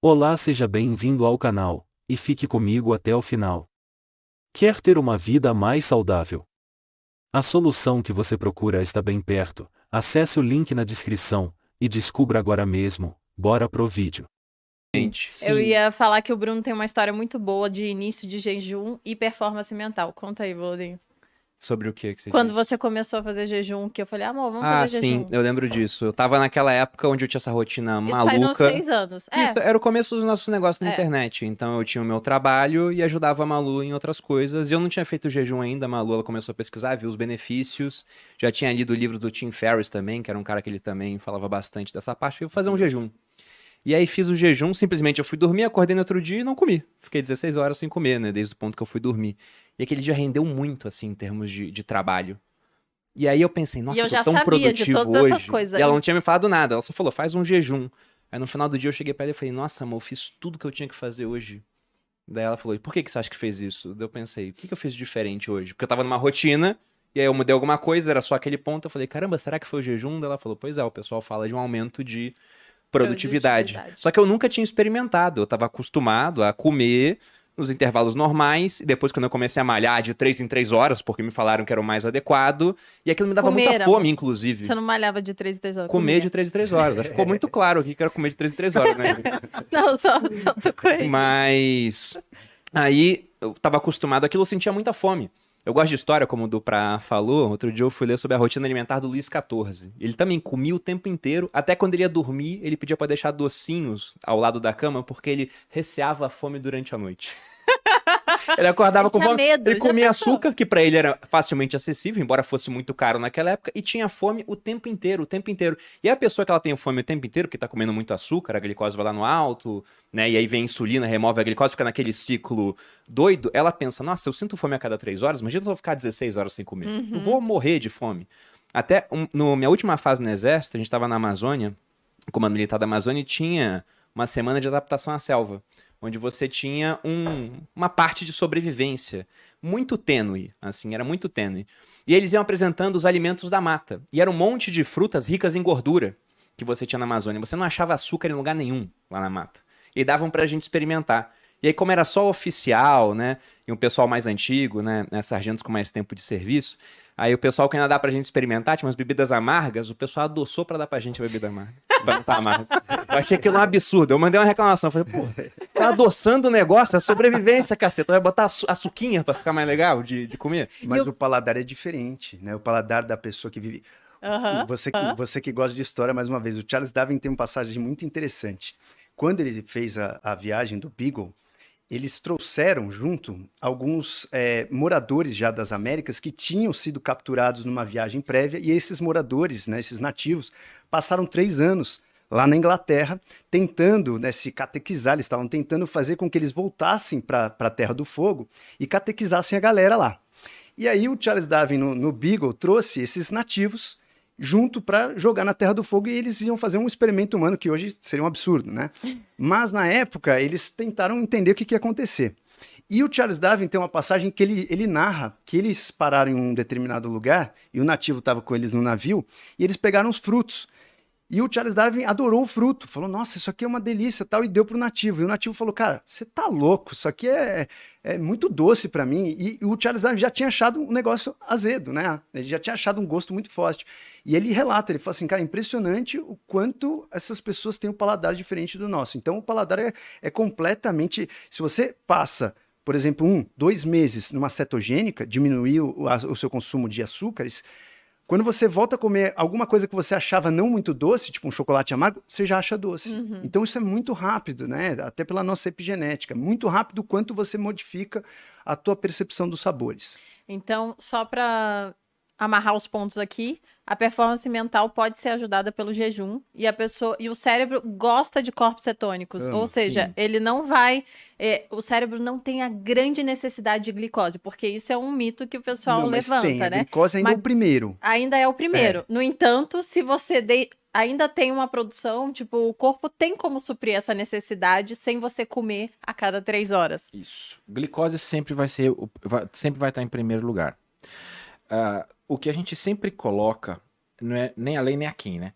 Olá, seja bem-vindo ao canal, e fique comigo até o final. Quer ter uma vida mais saudável? A solução que você procura está bem perto. Acesse o link na descrição, e descubra agora mesmo. Bora pro vídeo. Gente, Eu sim. ia falar que o Bruno tem uma história muito boa de início de jejum e performance mental. Conta aí, Valdinho. Sobre o que você Quando disse? você começou a fazer jejum, que eu falei, amor, vamos Ah, fazer sim, jejum. eu lembro disso. Eu tava naquela época onde eu tinha essa rotina Isso faz uns maluca. 6 anos. Isso, era o começo dos nossos negócios na É. internet. Então eu tinha o meu trabalho e ajudava a Malu em outras coisas. E eu não tinha feito jejum ainda. A Malu, ela começou a pesquisar, viu os benefícios. Já tinha lido o livro do Tim Ferriss também, que era um cara que ele também falava bastante dessa parte. Eu ia fazer um jejum. E aí fiz o jejum, simplesmente eu fui dormir, acordei no outro dia e não comi. Fiquei 16 horas sem comer, né, desde o ponto que eu fui dormir. E aquele dia rendeu muito, assim, em termos de trabalho. E aí eu pensei, E nossa, eu eu tô já tão sabia de produtivo todas essas hoje. coisas. E ela não tinha me falado nada, ela só falou, faz um jejum. Aí no final do dia eu cheguei pra ela e falei, nossa, amor, eu fiz tudo que eu tinha que fazer hoje. Daí ela falou, e por que que você acha que fez isso? Daí eu pensei, o que que eu fiz de diferente hoje? Porque eu tava numa rotina, e aí eu mudei alguma coisa, era só aquele ponto. Eu falei, caramba, será que foi o jejum? Daí ela falou, pois é, o pessoal fala de um aumento de produtividade. Só que eu nunca tinha experimentado, eu tava acostumado a comer nos intervalos normais, e depois quando eu comecei a malhar de 3 em 3 horas, porque me falaram que era o mais adequado, e aquilo me dava Comer, muita fome, amor. inclusive. Você não malhava de 3 em 3 horas. Comer de 3 em 3 horas. Acho que ficou muito claro aqui que era comer de 3 em 3 horas, né? Não, só tô com ele. Mas aí eu tava acostumado àquilo, eu sentia muita fome. Eu gosto de história, como o Duprá falou. Outro dia eu fui ler sobre a rotina alimentar do Luís XIV. Ele também comia o tempo inteiro, até quando ele ia dormir, ele pedia pra deixar docinhos ao lado da cama, porque ele receava a fome durante a noite. Ele acordava Ele com tinha fome, medo, ele já comia pensou? açúcar, que pra ele era facilmente acessível, embora fosse muito caro naquela época, e tinha fome o tempo inteiro, o tempo inteiro. E a pessoa que ela tem fome o tempo inteiro, que tá comendo muito açúcar, a glicose vai lá no alto, né, e aí vem a insulina, remove a glicose, fica naquele ciclo doido, ela pensa, nossa, eu sinto fome a cada 3 horas, imagina se eu vou ficar 16 horas sem comer. Eu vou morrer de fome. Até no minha última fase no exército, a gente tava na Amazônia, o Comando Militar da Amazônia, e tinha uma semana de adaptação à selva, onde você tinha uma parte de sobrevivência muito tênue, assim, era muito tênue. E eles iam apresentando os alimentos da mata. E era um monte de frutas ricas em gordura que você tinha na Amazônia. Você não achava açúcar em lugar nenhum lá na mata. E davam pra gente experimentar. E aí, como era só oficial, né, e um pessoal mais antigo, né, sargentos com mais tempo de serviço, aí o pessoal que ainda dá pra gente experimentar, tinha umas bebidas amargas, o pessoal adoçou pra dar pra gente a bebida amarga. Pra não tá amarga. Eu achei aquilo um absurdo. Eu mandei uma reclamação. Falei, pô, tá adoçando o negócio, é sobrevivência, caceta. Vai botar açuquinha pra ficar mais legal de comer? Mas o paladar é diferente, né? O paladar da pessoa que vive. Aham. Você que gosta de história, mais uma vez, o Charles Darwin tem uma passagem muito interessante. Quando ele fez a viagem do Beagle, eles trouxeram junto alguns moradores já das Américas que tinham sido capturados numa viagem prévia, e esses moradores, né, esses nativos, passaram 3 anos lá na Inglaterra, tentando, né, se catequizar, eles estavam tentando fazer com que eles voltassem para a Terra do Fogo e catequizassem a galera lá. E aí o Charles Darwin, no Beagle, trouxe esses nativos junto para jogar na Terra do Fogo, e eles iam fazer um experimento humano que hoje seria um absurdo, né? Mas na época eles tentaram entender o que ia acontecer. E o Charles Darwin tem uma passagem que ele narra que eles pararam em um determinado lugar e o nativo estava com eles no navio e eles pegaram os frutos. E o Charles Darwin adorou o fruto, falou, nossa, isso aqui é uma delícia, tal, e deu pro nativo. E o nativo falou, cara, você tá louco, isso aqui é muito doce para mim. E o Charles Darwin já tinha achado um negócio azedo, né? Ele já tinha achado um gosto muito forte. E ele relata, ele fala assim, cara, é impressionante o quanto essas pessoas têm um paladar diferente do nosso. Então o paladar é completamente... Se você passa, por exemplo, 2 meses numa cetogênica, diminuiu o seu consumo de açúcares, quando você volta a comer alguma coisa que você achava não muito doce, tipo um chocolate amargo, você já acha doce. Então isso é muito rápido, né? Até pela nossa epigenética. Muito rápido quanto você modifica a tua percepção dos sabores. Então, só para amarrar os pontos aqui, a performance mental pode ser ajudada pelo jejum e a pessoa e o cérebro gosta de corpos cetônicos, ou seja, sim. ele não vai, o cérebro não tem a grande necessidade de glicose, porque isso é um mito que o pessoal Não, mas levanta, tem, a né? glicose ainda é Mas o primeiro. ainda é o primeiro. No entanto, se você ainda tem uma produção, tipo, o corpo tem como suprir essa necessidade sem você comer a cada 3 horas. Isso. Glicose sempre vai ser, sempre vai estar em primeiro lugar. O que a gente sempre coloca, não é nem a lei nem a quem, né?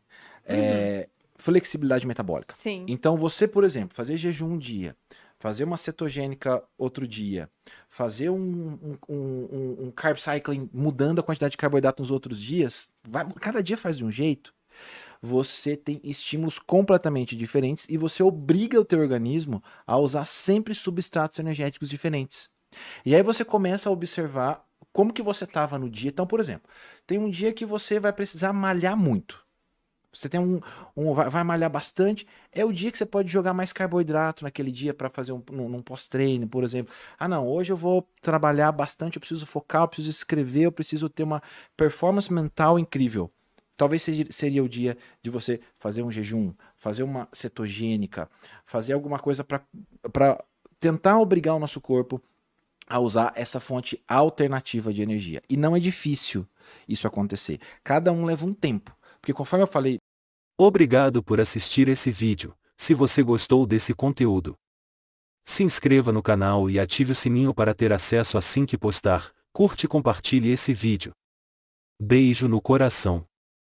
flexibilidade metabólica. Sim. Então você, por exemplo, fazer jejum um dia, fazer uma cetogênica outro dia, fazer um carb cycling mudando a quantidade de carboidrato nos outros dias, cada dia faz de um jeito, você tem estímulos completamente diferentes e você obriga o teu organismo a usar sempre substratos energéticos diferentes. E aí você começa a observar como que você estava no dia. Então, por exemplo, tem um dia que você vai precisar malhar muito. Você tem vai malhar bastante, é o dia que você pode jogar mais carboidrato naquele dia para fazer num pós-treino, por exemplo. Ah, não, hoje eu vou trabalhar bastante, eu preciso focar, eu preciso escrever, eu preciso ter uma performance mental incrível. Talvez seria o dia de você fazer um jejum, fazer uma cetogênica, fazer alguma coisa para tentar obrigar o nosso corpo a usar essa fonte alternativa de energia. E não é difícil isso acontecer. Cada um leva um tempo. Porque conforme eu falei... Obrigado por assistir esse vídeo. Se você gostou desse conteúdo, se inscreva no canal e ative o sininho para ter acesso assim que postar. Curte e compartilhe esse vídeo. Beijo no coração.